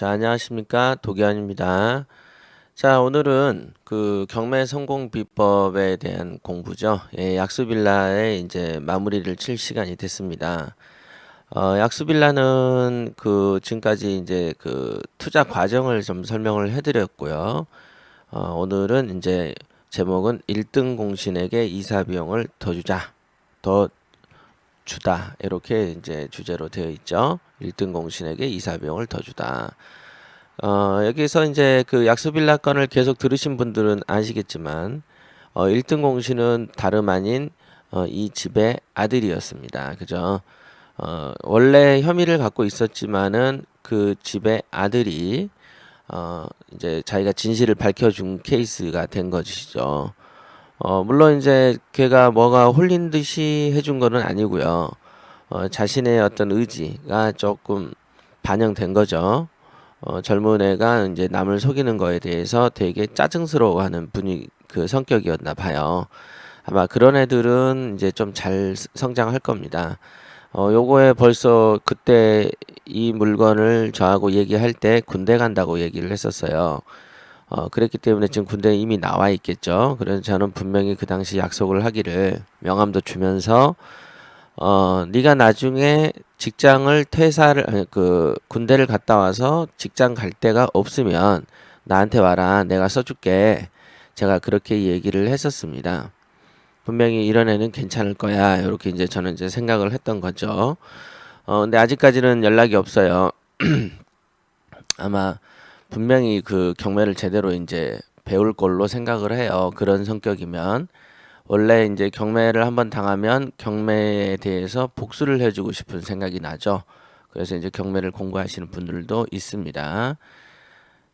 자, 안녕하십니까. 도기환입니다. 자, 오늘은 그 경매 성공 비법에 대한 공부죠. 예, 약수빌라의 이제 마무리를 칠 시간이 됐습니다. 약수빌라는 그 지금까지 이제 그 투자 과정을 좀 설명을 해드렸고요. 오늘은 이제 제목은 1등 공신에게 이사 비용을 더 주다. 이렇게 이제 주제로 되어 있죠. 1등 공신에게 이사 비용을 더 주다. 여기서 이제 그 약수빌라 건을 계속 들으신 분들은 아시겠지만, 1등 공신은 다름 아닌, 이 집의 아들이었습니다. 그죠? 원래 혐의를 갖고 있었지만은 그 집의 아들이, 이제 자기가 진실을 밝혀준 케이스가 된 것이죠. 물론 이제 걔가 뭐가 홀린 듯이 해준 거는 아니고요. 자신의 어떤 의지가 조금 반영된 거죠. 젊은 애가 이제 남을 속이는 거에 대해서 되게 짜증스러워하는 분이 그 성격이었나 봐요. 아마 그런 애들은 이제 좀 잘 성장할 겁니다. 요거에 벌써 그때 이 물건을 저하고 얘기할 때 군대 간다고 얘기를 했었어요. 그랬기 때문에 지금 군대에 이미 나와 있겠죠. 그래서 저는 분명히 그 당시 약속을 하기를 명함도 주면서 네가 나중에 직장을 퇴사를 아니, 그 군대를 갔다 와서 직장 갈 데가 없으면 나한테 와라. 내가 써줄게. 제가 그렇게 얘기를 했었습니다. 분명히 이런 애는 괜찮을 거야. 이렇게 이제 저는 이제 생각을 했던 거죠. 근데 아직까지는 연락이 없어요. 아마 분명히 그 경매를 제대로 이제 배울 걸로 생각을 해요. 그런 성격이면. 원래 이제 경매를 한번 당하면 경매에 대해서 복수를 해주고 싶은 생각이 나죠. 그래서 이제 경매를 공부하시는 분들도 있습니다.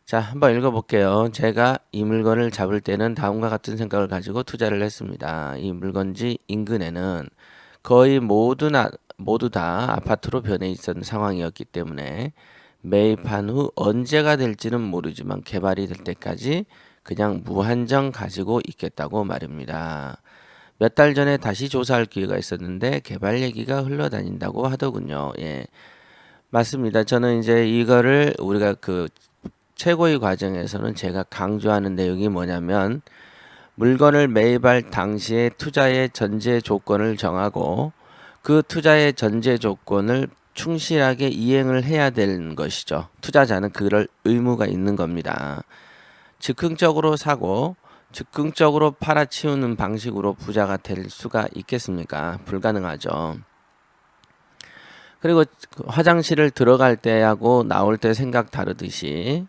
자, 한번 읽어볼게요. 제가 이 물건을 잡을 때는 다음과 같은 생각을 가지고 투자를 했습니다. 이 물건지 인근에는 거의 모두 다 아파트로 변해 있었던 상황이었기 때문에 매입한 후 언제가 될지는 모르지만 개발이 될 때까지 그냥 무한정 가지고 있겠다고 말입니다. 몇 달 전에 다시 조사할 기회가 있었는데 개발 얘기가 흘러다닌다고 하더군요. 예. 맞습니다. 저는 이제 이거를 우리가 그 최고의 과정에서는 제가 강조하는 내용이 뭐냐면 물건을 매입할 당시에 투자의 전제 조건을 정하고 그 투자의 전제 조건을 충실하게 이행을 해야 되는 것이죠. 투자자는 그럴 의무가 있는 겁니다. 즉흥적으로 사고 즉흥적으로 팔아치우는 방식으로 부자가 될 수가 있겠습니까? 불가능하죠. 그리고 화장실을 들어갈 때하고 나올 때 생각 다르듯이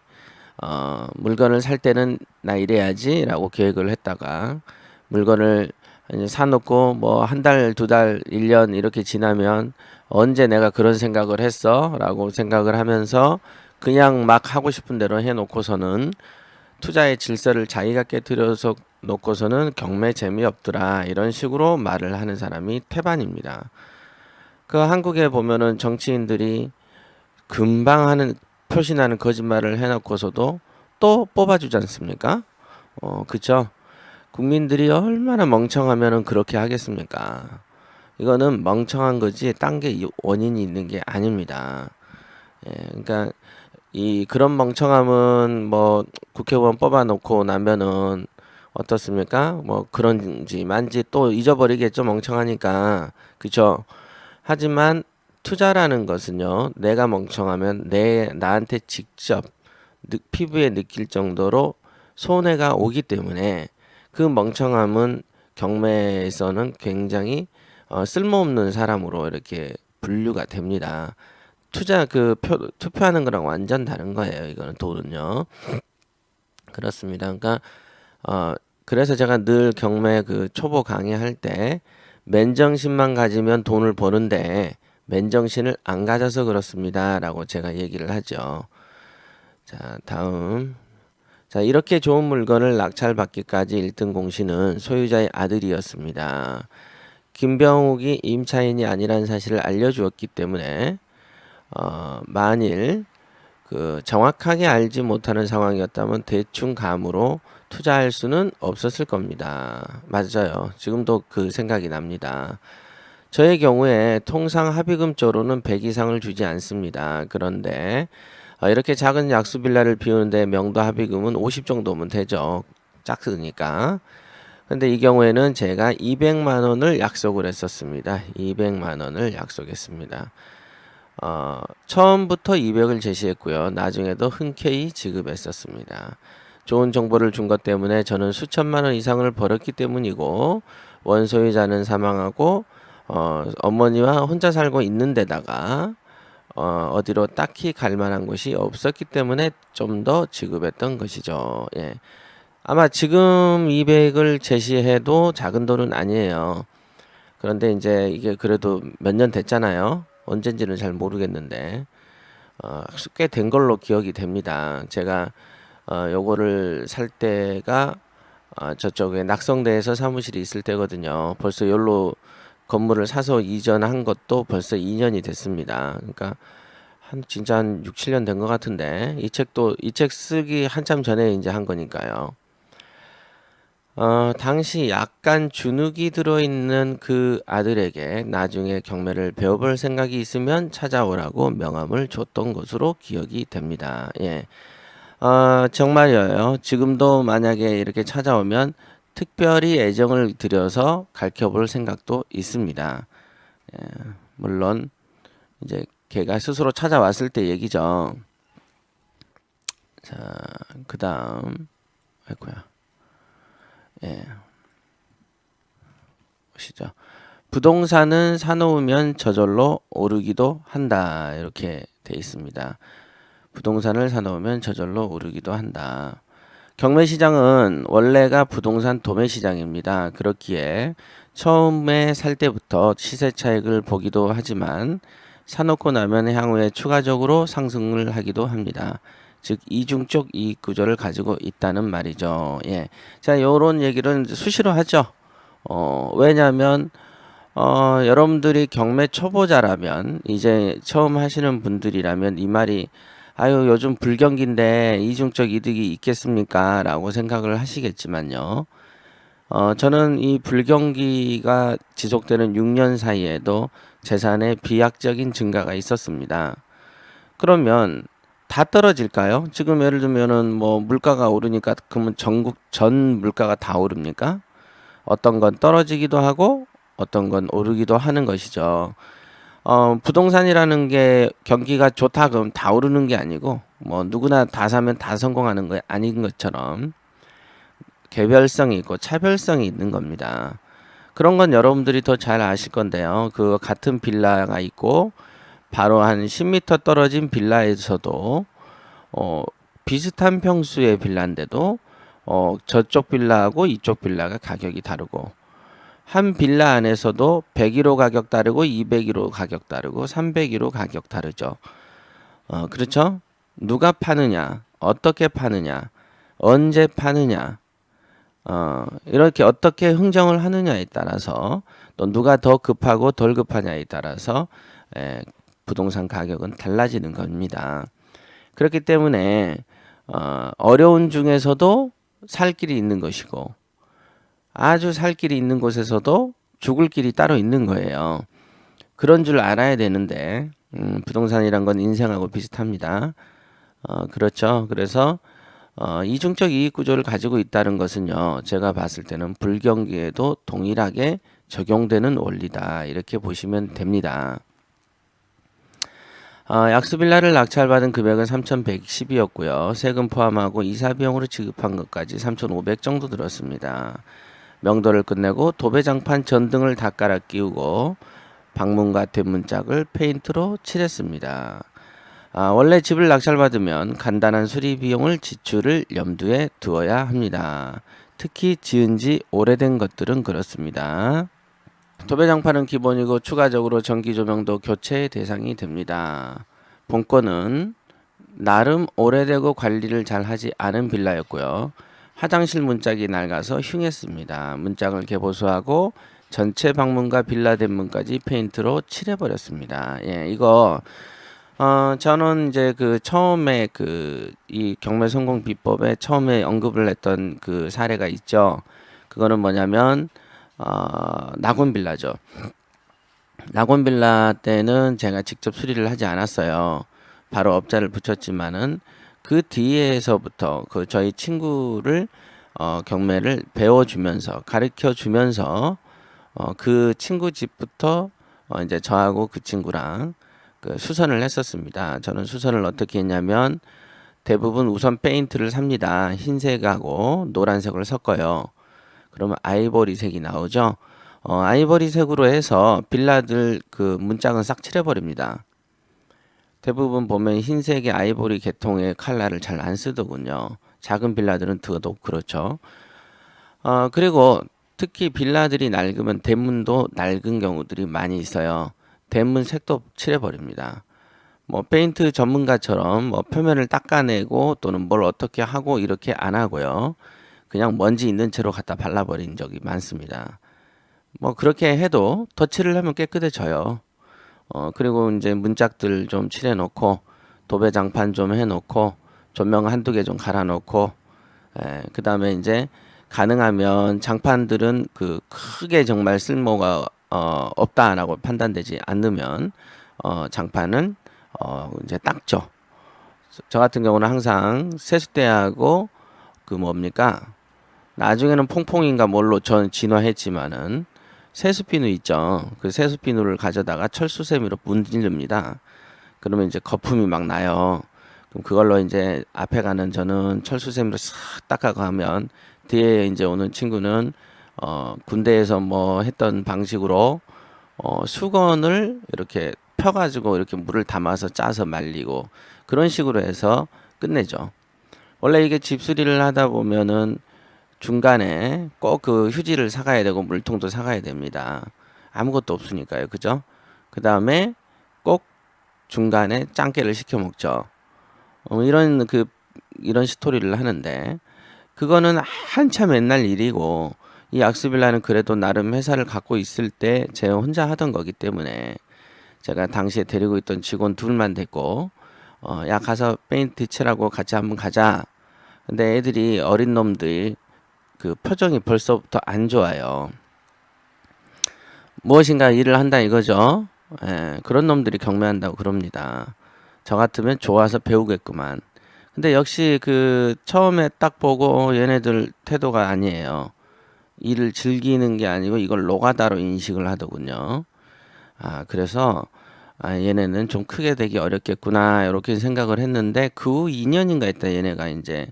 물건을 살 때는 나 이래야지 라고 계획을 했다가 물건을 이제 사놓고 뭐 한 달, 두 달, 1년 이렇게 지나면 언제 내가 그런 생각을 했어? 라고 생각을 하면서 그냥 막 하고 싶은 대로 해놓고서는 투자의 질서를 자기가 깨뜨려서 놓고서는 경매 재미없더라 이런 식으로 말을 하는 사람이 태반입니다. 그 한국에 보면은 정치인들이 금방 하는 표시나는 거짓말을 해놓고서도 또 뽑아주지 않습니까? 그쵸? 국민들이 얼마나 멍청하면은 그렇게 하겠습니까? 이거는 멍청한 거지 딴 게 원인이 있는 게 아닙니다. 예, 그러니까 이 그런 멍청함은 뭐 국회의원 뽑아놓고 나면은 어떻습니까? 뭐 그런지 만지 또 잊어버리겠죠 멍청하니까 그쵸? 하지만 투자라는 것은요 내가 멍청하면 나한테 직접 피부에 느낄 정도로 손해가 오기 때문에 그 멍청함은 경매에서는 굉장히 쓸모없는 사람으로 이렇게 분류가 됩니다. 투표하는 거랑 완전 다른 거예요. 이거는 돈은요. 그렇습니다. 그러니까 그래서 제가 늘 경매 그 초보 강의할 때 맨정신만 가지면 돈을 버는데 맨정신을 안 가져서 그렇습니다라고 제가 얘기를 하죠. 자, 다음. 자, 이렇게 좋은 물건을 낙찰받기까지 1등 공신은 소유자의 아들이었습니다. 김병욱이 임차인이 아니란 사실을 알려주었기 때문에 만일 그 정확하게 알지 못하는 상황이었다면 대충 감으로 투자할 수는 없었을 겁니다. 맞아요. 지금도 그 생각이 납니다. 저의 경우에 통상 합의금조로는 100 이상을 주지 않습니다. 그런데 이렇게 작은 약수 빌라를 비우는데 명도 합의금은 50 정도면 되죠. 작으니까. 근데 이 경우에는 제가 200만 원을 약속을 했었습니다. 200만 원을 약속했습니다. 처음부터 200을 제시했고요. 나중에도 흔쾌히 지급했었습니다. 좋은 정보를 준 것 때문에 저는 수천만 원 이상을 벌었기 때문이고, 원소유자는 사망하고 어머니와 혼자 살고 있는 데다가 어디로 딱히 갈 만한 곳이 없었기 때문에 좀 더 지급했던 것이죠. 예. 아마 지금 200을 제시해도 작은 돈은 아니에요. 그런데 이제 이게 그래도 몇 년 됐잖아요. 언젠지는 잘 모르겠는데 꽤 된 걸로 기억이 됩니다. 제가 요거를 살 때가 저쪽에 낙성대에서 사무실이 있을 때거든요. 벌써 여기로 건물을 사서 이전한 것도 벌써 2년이 됐습니다. 그러니까 진짜 한 6, 7년 된 것 같은데 이 책 쓰기 한참 전에 이제 한 거니까요. 당시 약간 주눅이 들어있는 그 아들에게 나중에 경매를 배워볼 생각이 있으면 찾아오라고 명함을 줬던 것으로 기억이 됩니다. 예. 정말이에요. 지금도 만약에 이렇게 찾아오면 특별히 애정을 들여서 가르쳐볼 생각도 있습니다. 예, 물론 이제 걔가 스스로 찾아왔을 때 얘기죠. 자, 그 다음 아이고야. 예, 보시죠. 부동산은 사놓으면 저절로 오르기도 한다. 이렇게 돼 있습니다. 부동산을 사놓으면 저절로 오르기도 한다. 경매시장은 원래가 부동산 도매시장입니다. 그렇기에 처음에 살 때부터 시세 차익을 보기도 하지만 사놓고 나면 향후에 추가적으로 상승을 하기도 합니다. 즉 이중적 이익 구조를 가지고 있다는 말이죠. 예. 자, 요런 얘기를 수시로 하죠. 왜냐하면 여러분들이 경매 초보자라면 이제 처음 하시는 분들이라면 이 말이 아유 요즘 불경기인데 이중적 이득이 있겠습니까? 라고 생각을 하시겠지만요. 저는 이 불경기가 지속되는 6년 사이에도 재산의 비약적인 증가가 있었습니다. 그러면 다 떨어질까요? 지금 예를 들면은 뭐 물가가 오르니까 그러면 전국 전 물가가 다 오릅니까? 어떤 건 떨어지기도 하고 어떤 건 오르기도 하는 것이죠. 부동산이라는 게 경기가 좋다 그러면 다 오르는 게 아니고 뭐 누구나 다 사면 다 성공하는 거 아닌 것처럼 개별성이 있고 차별성이 있는 겁니다. 그런 건 여러분들이 더 잘 아실 건데요. 그 같은 빌라가 있고 바로 한 10m 떨어진 빌라에서도 비슷한 평수의 빌라인데도 저쪽 빌라하고 이쪽 빌라가 가격이 다르고 한 빌라 안에서도 101호 가격 다르고 201호 가격 다르고 301호 가격 다르죠. 그렇죠? 누가 파느냐, 어떻게 파느냐, 언제 파느냐, 이렇게 어떻게 흥정을 하느냐에 따라서 또 누가 더 급하고 덜 급하냐에 따라서 부동산 가격은 달라지는 겁니다. 그렇기 때문에 어려운 중에서도 살 길이 있는 것이고 아주 살 길이 있는 곳에서도 죽을 길이 따로 있는 거예요. 그런 줄 알아야 되는데 부동산이란 건 인생하고 비슷합니다. 그렇죠. 그래서 이중적 이익 구조를 가지고 있다는 것은요. 제가 봤을 때는 불경기에도 동일하게 적용되는 원리다. 이렇게 보시면 됩니다. 약수빌라를 낙찰받은 금액은 3,110이었고요. 세금 포함하고 이사 비용으로 지급한 것까지 3,500 정도 들었습니다. 명도를 끝내고 도배장판 전등을 다 깔아 끼우고 방문과 대문짝을 페인트로 칠했습니다. 원래 집을 낙찰받으면 간단한 수리 비용을 지출을 염두에 두어야 합니다. 특히 지은 지 오래된 것들은 그렇습니다. 도배장판은 기본이고 추가적으로 전기조명도 교체 대상이 됩니다. 본건은 나름 오래되고 관리를 잘 하지 않은 빌라였고요. 화장실 문짝이 낡아서 흉했습니다. 문짝을 개보수하고 전체 방문과 빌라 대문까지 페인트로 칠해버렸습니다. 예, 이거 저는 이제 그 처음에 이 경매 성공 비법에 처음에 언급을 했던 그 사례가 있죠. 그거는 뭐냐면 낙원 빌라죠. 낙원 빌라 때는 제가 직접 수리를 하지 않았어요. 바로 업자를 붙였지만은 그 뒤에서부터 그 저희 친구를 경매를 배워주면서 가르쳐 주면서 그 친구 집부터 이제 저하고 그 친구랑 그 수선을 했었습니다. 저는 수선을 어떻게 했냐면 대부분 우선 페인트를 삽니다. 흰색하고 노란색을 섞어요. 그러면 아이보리색이 나오죠. 아이보리색으로 해서 빌라들 그 문짝은 싹 칠해버립니다. 대부분 보면 흰색의 아이보리 계통의 컬러를 잘 안 쓰더군요. 작은 빌라들은 더더욱 그렇죠. 그리고 특히 빌라들이 낡으면 대문도 낡은 경우들이 많이 있어요. 대문 색도 칠해버립니다. 뭐 페인트 전문가처럼 뭐 표면을 닦아내고 또는 뭘 어떻게 하고 이렇게 안 하고요. 그냥 먼지 있는 채로 갖다 발라버린 적이 많습니다. 뭐 그렇게 해도 덧칠을 하면 깨끗해져요. 그리고 이제 문짝들 좀 칠해놓고 도배장판 좀 해놓고 조명 한두 개 좀 갈아놓고 그 다음에 이제 가능하면 장판들은 그 크게 정말 쓸모가 없다 라고 판단되지 않으면 장판은 이제 닦죠. 저 같은 경우는 항상 세숫대하고 그 뭡니까 나중에는 퐁퐁인가 뭘로 전 진화했지만은 세수비누 있죠. 그 세수비누를 가져다가 철수세미로 문지릅니다. 그러면 이제 거품이 막 나요. 그럼 그걸로 이제 앞에 가는 저는 철수세미로 싹 닦아가면 뒤에 이제 오는 친구는 군대에서 뭐 했던 방식으로 수건을 이렇게 펴가지고 이렇게 물을 담아서 짜서 말리고 그런 식으로 해서 끝내죠. 원래 이게 집수리를 하다 보면은 중간에 꼭 그 휴지를 사가야 되고 물통도 사가야 됩니다. 아무것도 없으니까요. 그죠? 그 다음에 꼭 중간에 짱깨를 시켜 먹죠. 이런 스토리를 하는데 그거는 한참 옛날 일이고 이 악스빌라는 그래도 나름 회사를 갖고 있을 때 제가 혼자 하던 거기 때문에 제가 당시에 데리고 있던 직원 둘만 됐고 야 가서 페인트 칠하고 같이 한번 가자. 근데 애들이 어린 놈들 그 표정이 벌써부터 안 좋아요. 무엇인가 일을 한다 이거죠. 그런 놈들이 경매한다고 그럽니다. 저 같으면 좋아서 배우겠구만. 근데 역시 그 처음에 딱 보고 얘네들 태도가 아니에요. 일을 즐기는 게 아니고 이걸 노가다로 인식을 하더군요. 그래서 얘네는 좀 크게 되기 어렵겠구나 이렇게 생각을 했는데 그 후 2년인가 했다 얘네가 이제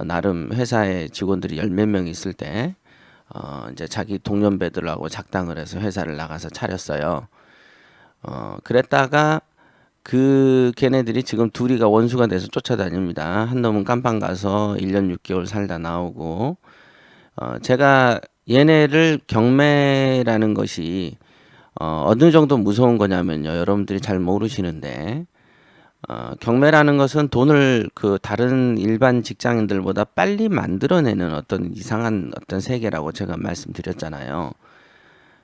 나름 회사에 직원들이 열 몇 명 있을 때 이제 자기 동년배들하고 작당을 해서 회사를 나가서 차렸어요. 그랬다가 그 걔네들이 지금 둘이가 원수가 돼서 쫓아다닙니다. 한 놈은 깜빵 가서 1년 6개월 살다 나오고 제가 얘네를 경매라는 것이 어느 정도 무서운 거냐면요. 여러분들이 잘 모르시는데 경매라는 것은 돈을 그 다른 일반 직장인들보다 빨리 만들어내는 어떤 이상한 어떤 세계라고 제가 말씀드렸잖아요.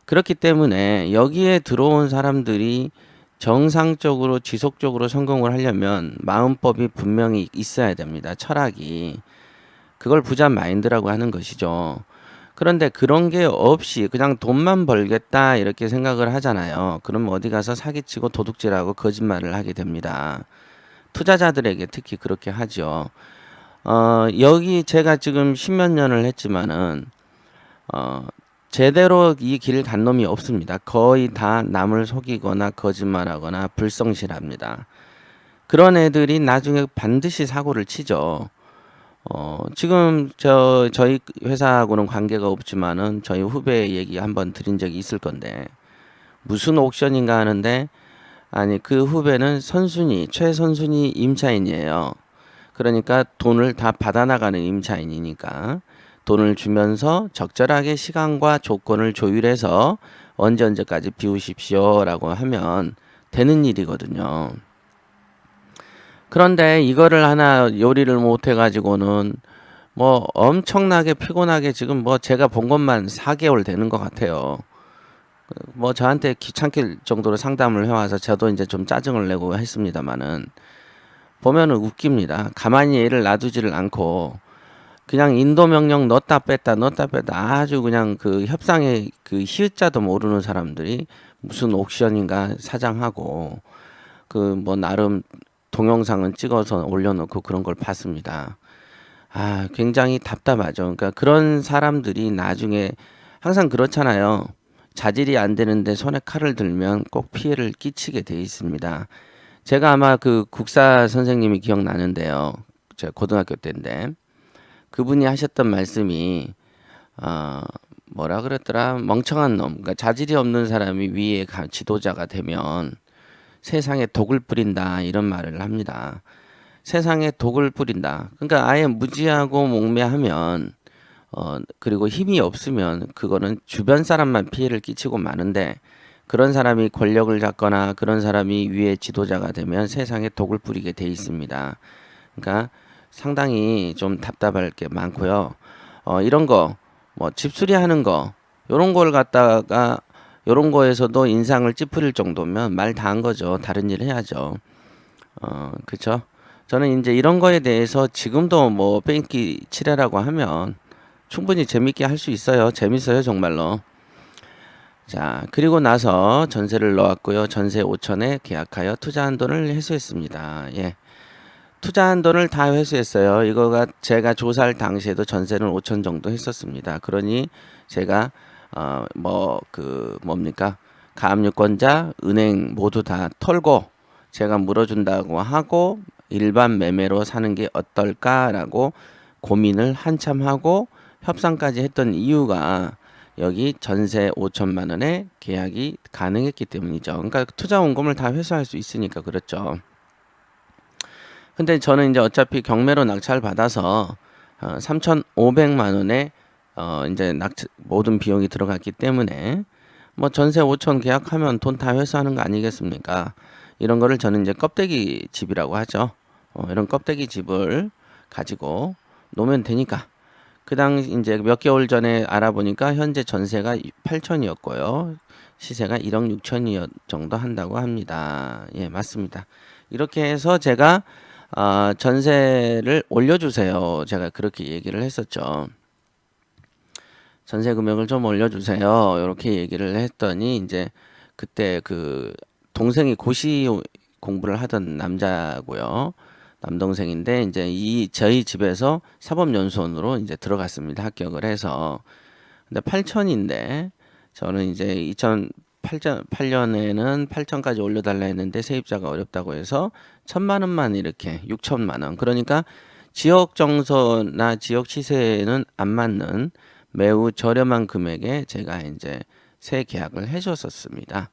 그렇기 때문에 여기에 들어온 사람들이 정상적으로 지속적으로 성공을 하려면 마음법이 분명히 있어야 됩니다. 철학이. 그걸 부자 마인드라고 하는 것이죠. 그런데 그런 게 없이 그냥 돈만 벌겠다 이렇게 생각을 하잖아요. 그럼 어디 가서 사기치고 도둑질하고 거짓말을 하게 됩니다. 투자자들에게 특히 그렇게 하죠. 여기 제가 지금 십몇 년을 했지만은 제대로 이 길을 간 놈이 없습니다. 거의 다 남을 속이거나 거짓말하거나 불성실합니다. 그런 애들이 나중에 반드시 사고를 치죠. 지금 저희 회사하고는 관계가 없지만은 저희 후배 얘기 한번 드린 적이 있을 건데 무슨 옥션인가 하는데 아니 그 후배는 최선순위 임차인이에요. 그러니까 돈을 다 받아나가는 임차인이니까 돈을 주면서 적절하게 시간과 조건을 조율해서 언제까지 비우십시오라고 하면 되는 일이거든요. 그런데 이거를 하나 요리를 못 해가지고는 뭐 엄청나게 피곤하게 지금 뭐 제가 본 것만 4개월 되는 것 같아요. 뭐 저한테 귀찮게 정도로 상담을 해와서 저도 이제 좀 짜증을 내고 했습니다만은 보면은 웃깁니다. 가만히 얘를 놔두지를 않고 그냥 인도 명령 넣었다 뺐다 아주 그냥 그 협상의 그 히읗자도 모르는 사람들이 무슨 옥션인가 사장하고 그 뭐 나름 동영상은 찍어서 올려놓고 그런 걸 봤습니다. 아, 굉장히 답답하죠. 그러니까 그런 사람들이 나중에 항상 그렇잖아요. 자질이 안 되는데 손에 칼을 들면 꼭 피해를 끼치게 돼 있습니다. 제가 아마 그 국사 선생님이 기억나는데요. 제가 고등학교 때인데 그분이 하셨던 말씀이 어, 뭐라 그랬더라? 멍청한 놈. 그러니까 자질이 없는 사람이 위에 지도자가 되면 세상에 독을 뿌린다 이런 말을 합니다. 세상에 독을 뿌린다. 그러니까 아예 무지하고 몽매하면 그리고 힘이 없으면 그거는 주변 사람만 피해를 끼치고 마는데 그런 사람이 권력을 잡거나 그런 사람이 위에 지도자가 되면 세상에 독을 뿌리게 돼 있습니다. 그러니까 상당히 좀 답답할 게 많고요. 이런 거, 뭐 집수리 하는 거, 요런 걸 갖다가 요런 거에서도 인상을 찌푸릴 정도면 말 다 한 거죠. 다른 일 해야죠. 그쵸? 저는 이제 이런 거에 대해서 지금도 뭐 뺑기 칠해라고 하면 충분히 재밌게 할 수 있어요. 재밌어요, 정말로. 자, 그리고 나서 전세를 넣었고요. 전세 5천에 계약하여 투자한 돈을 회수했습니다. 예. 투자한 돈을 다 회수했어요. 이거가 제가 조사할 당시에도 전세는 5천 정도 했었습니다. 그러니 제가 뭐 그 뭡니까? 가압류권자, 은행 모두 다 털고 제가 물어준다고 하고 일반 매매로 사는 게 어떨까라고 고민을 한참 하고 협상까지 했던 이유가 여기 전세 5천만 원에 계약이 가능했기 때문이죠. 그러니까 투자 원금을 다 회수할 수 있으니까 그렇죠. 근데 저는 이제 어차피 경매로 낙찰 받아서 3,500만 원에 이제 모든 비용이 들어갔기 때문에 뭐 전세 5천 계약하면 돈 다 회수하는 거 아니겠습니까? 이런 거를 저는 이제 껍데기 집이라고 하죠. 이런 껍데기 집을 가지고 놓으면 되니까. 그 당시 이제 몇 개월 전에 알아보니까 현재 전세가 8천이었고요. 시세가 1억 6천이 정도 한다고 합니다. 예, 맞습니다. 이렇게 해서 제가 전세를 올려주세요. 제가 그렇게 얘기를 했었죠. 전세 금액을 좀 올려주세요. 이렇게 얘기를 했더니 이제 그때 그 동생이 고시 공부를 하던 남자고요. 남동생인데 이제 저희 집에서 사법연수원으로 이제 들어갔습니다. 합격을 해서. 근데 8천인데 저는 이제 2008년에는 8천까지 올려달라 했는데 세입자가 어렵다고 해서 1,000만 원만 이렇게 6천만 원. 그러니까 지역 정서나 지역 시세에는 안 맞는 매우 저렴한 금액에 제가 이제 새 계약을 해줬었습니다.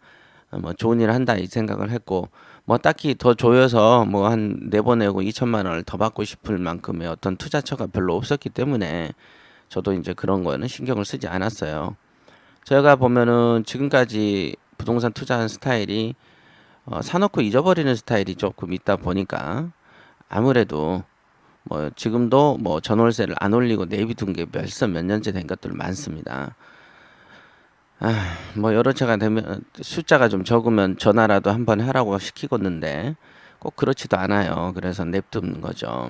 뭐 좋은 일 한다 이 생각을 했고 뭐 딱히 더 조여서 뭐 한 내보내고 2천만 원을 더 받고 싶을 만큼의 어떤 투자처가 별로 없었기 때문에 저도 이제 그런 거는 신경을 쓰지 않았어요. 제가 보면은 지금까지 부동산 투자한 스타일이 사놓고 잊어버리는 스타일이 조금 있다 보니까 아무래도 뭐 지금도 뭐 전월세를 안 올리고 내비둔 게 벌써 몇 년째 된 것들 많습니다. 뭐 여러 채가 되면 숫자가 좀 적으면 전화라도 한번 하라고 시키겠는데 꼭 그렇지도 않아요. 그래서 냅두는 거죠.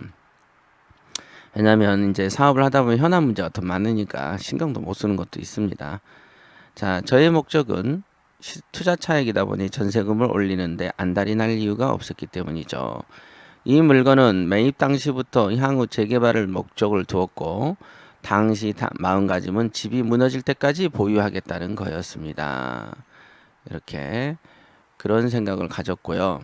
왜냐하면 이제 사업을 하다 보면 현안 문제가 더 많으니까 신경도 못 쓰는 것도 있습니다. 자, 저의 목적은 투자 차익이다 보니 전세금을 올리는데 안달이 날 이유가 없었기 때문이죠. 이 물건은 매입 당시부터 향후 재개발을 목적을 두었고 당시 마음가짐은 집이 무너질 때까지 보유하겠다는 거였습니다. 이렇게 그런 생각을 가졌고요.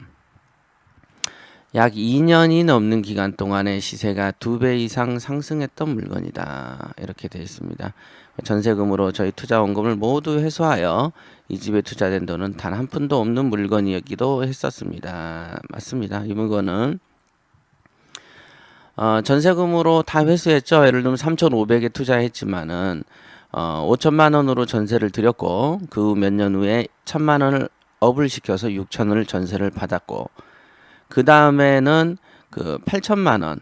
약 2년이 넘는 기간 동안에 시세가 2배 이상 상승했던 물건이다. 이렇게 되어 있습니다. 전세금으로 저희 투자 원금을 모두 회수하여 이 집에 투자된 돈은 단 한 푼도 없는 물건이었기도 했었습니다. 맞습니다. 이 물건은 전세금으로 다 회수했죠. 예를 들면 3,500에 투자했지만은 5천만 원으로 전세를 드렸고 그 몇 년 후에 1,000만 원을 업을 시켜서 6천원을 전세를 받았고 그 다음에는 그 8천만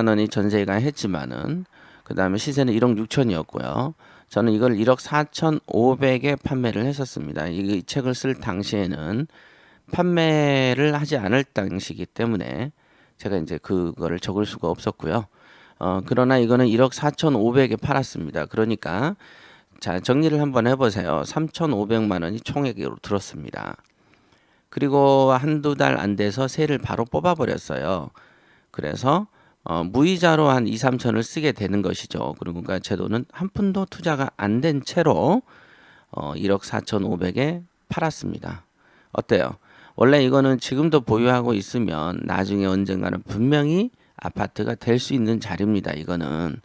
원이 전세가 했지만은 그 다음에 시세는 1억 6천이었고요. 저는 이걸 1억 4,500에 판매를 했었습니다. 이 책을 쓸 당시에는 판매를 하지 않을 당시이기 때문에 제가 이제 그거를 적을 수가 없었고요. 그러나 이거는 1억 4,500에 팔았습니다. 그러니까 자 정리를 한번 해보세요. 3,500만 원이 총액으로 들었습니다. 그리고 한두 달 안 돼서 세를 바로 뽑아버렸어요. 그래서 무이자로 한 2, 3천을 쓰게 되는 것이죠. 그러니까 제 돈은 한 푼도 투자가 안 된 채로 1억 4,500에 팔았습니다. 어때요? 원래 이거는 지금도 보유하고 있으면 나중에 언젠가는 분명히 아파트가 될 수 있는 자리입니다. 이거는.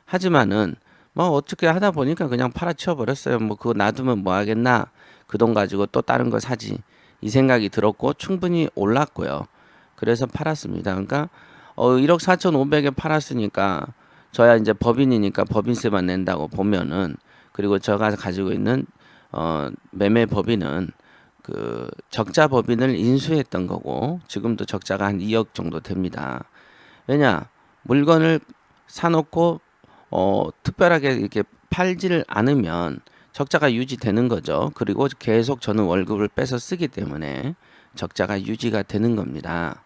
하지만은 뭐 어떻게 하다 보니까 그냥 팔아치워 버렸어요. 뭐 그거 놔두면 뭐 하겠나? 그 돈 가지고 또 다른 거 사지. 이 생각이 들었고 충분히 올랐고요. 그래서 팔았습니다. 그러니까 1억 4,500에 팔았으니까 저야 이제 법인이니까 법인세만 낸다고 보면은, 그리고 제가 가지고 있는 매매 법인은 그 적자 법인을 인수했던 거고 지금도 적자가 한 2억 정도 됩니다. 왜냐? 물건을 사놓고 특별하게 이렇게 팔지를 않으면 적자가 유지되는 거죠. 그리고 계속 저는 월급을 빼서 쓰기 때문에 적자가 유지가 되는 겁니다.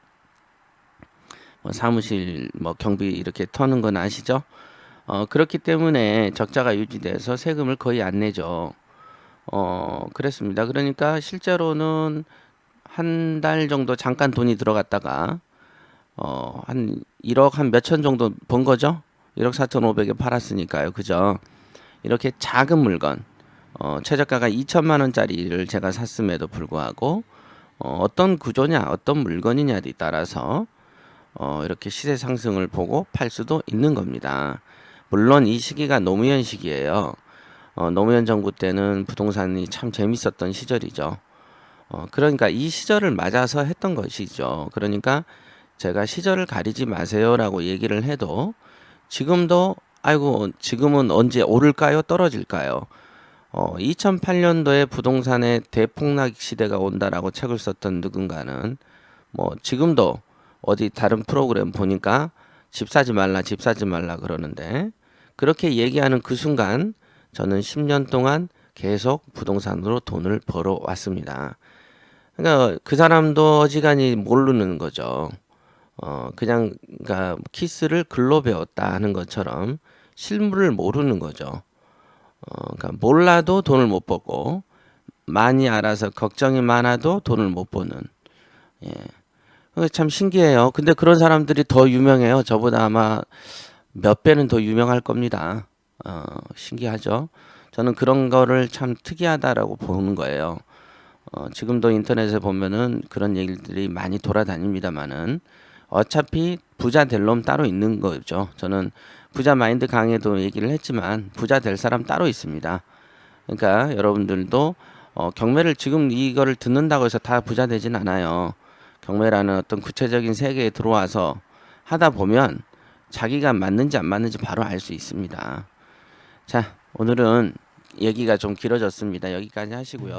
뭐 사무실 뭐 경비 이렇게 터는 건 아시죠? 그렇기 때문에 적자가 유지돼서 세금을 거의 안 내죠. 그랬습니다. 그러니까 실제로는 한 달 정도 잠깐 돈이 들어갔다가 한 1억 한 몇천 정도 번 거죠. 1억 4,500에 팔았으니까요. 그죠? 이렇게 작은 물건, 최저가가 2천만 원짜리를 제가 샀음에도 불구하고 어떤 구조냐, 어떤 물건이냐에 따라서 이렇게 시세 상승을 보고 팔 수도 있는 겁니다. 물론 이 시기가 노무현 시기예요. 노무현 정부 때는 부동산이 참 재밌었던 시절이죠. 그러니까 이 시절을 맞아서 했던 것이죠. 그러니까 제가 시절을 가리지 마세요라고 얘기를 해도 지금도 아이고 지금은 언제 오를까요? 떨어질까요? 2008년도에 부동산의 대폭락 시대가 온다라고 책을 썼던 누군가는 뭐 지금도 어디 다른 프로그램 보니까 집 사지 말라, 집 사지 말라 그러는데, 그렇게 얘기하는 그 순간 저는 10년 동안 계속 부동산으로 돈을 벌어 왔습니다. 그러니까 그 사람도 어지간히 모르는 거죠. 그냥 그러니까 키스를 글로 배웠다 하는 것처럼 실물을 모르는 거죠. 그러니까 몰라도 돈을 못 벌고 많이 알아서 걱정이 많아도 돈을 못 버는. 예. 참 신기해요. 근데 그런 사람들이 더 유명해요. 저보다 아마 몇 배는 더 유명할 겁니다. 신기하죠? 저는 그런 거를 참 특이하다라고 보는 거예요. 지금도 인터넷에 보면은 그런 얘기들이 많이 돌아다닙니다만은 어차피 부자 될 놈 따로 있는 거죠. 저는 부자 마인드 강의도 얘기를 했지만 부자 될 사람 따로 있습니다. 그러니까 여러분들도 경매를 지금 이거를 듣는다고 해서 다 부자 되진 않아요. 경매라는 어떤 구체적인 세계에 들어와서 하다 보면 자기가 맞는지 안 맞는지 바로 알 수 있습니다. 자, 오늘은 얘기가 좀 길어졌습니다. 여기까지 하시고요.